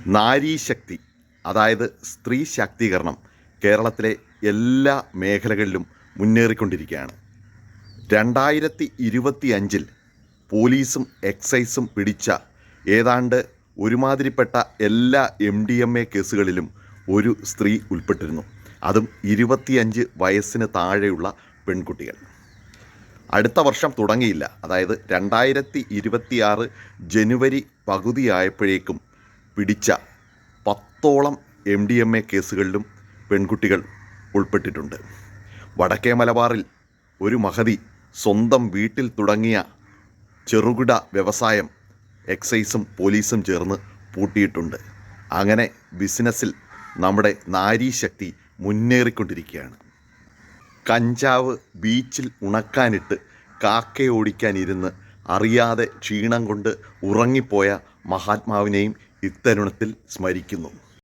നാരീശക്തി, അതായത് സ്ത്രീ ശാക്തീകരണം കേരളത്തിലെ എല്ലാ മേഖലകളിലും മുന്നേറിക്കൊണ്ടിരിക്കുകയാണ്. 2025 പോലീസും എക്സൈസും പിടിച്ച ഏതാണ്ട് ഒരുമാതിരിപ്പെട്ട എല്ലാ MDMA കേസുകളിലും ഒരു സ്ത്രീ ഉൾപ്പെട്ടിരുന്നു. അതും 25 വയസ്സിന് താഴെയുള്ള പെൺകുട്ടികൾ. അടുത്ത വർഷം തുടങ്ങിയില്ല, അതായത് 2026 ജനുവരി പകുതിയായപ്പോഴേക്കും പിടിച്ച 10ഓളം MDMA കേസുകളിലും പെൺകുട്ടികൾ ഉൾപ്പെട്ടിട്ടുണ്ട്. വടക്കേ മലബാറിൽ ഒരു മഹതി സ്വന്തം വീട്ടിൽ തുടങ്ങിയ ചെറുകിട വ്യവസായം എക്സൈസും പോലീസും ചേർന്ന് പൂട്ടിയിട്ടുണ്ട്. അങ്ങനെ ബിസിനസ്സിൽ നമ്മുടെ നാരീശക്തി മുന്നേറിക്കൊണ്ടിരിക്കുകയാണ്. കഞ്ചാവ് ബീച്ചിൽ ഉണക്കാനിട്ട് കാക്കയോടിക്കാനിരുന്ന് അറിയാതെ ക്ഷീണം കൊണ്ട് ഉറങ്ങിപ്പോയ മഹാത്മാവിനെയും ഇത്തരുണത്തിൽ സ്മരിക്കുന്നു.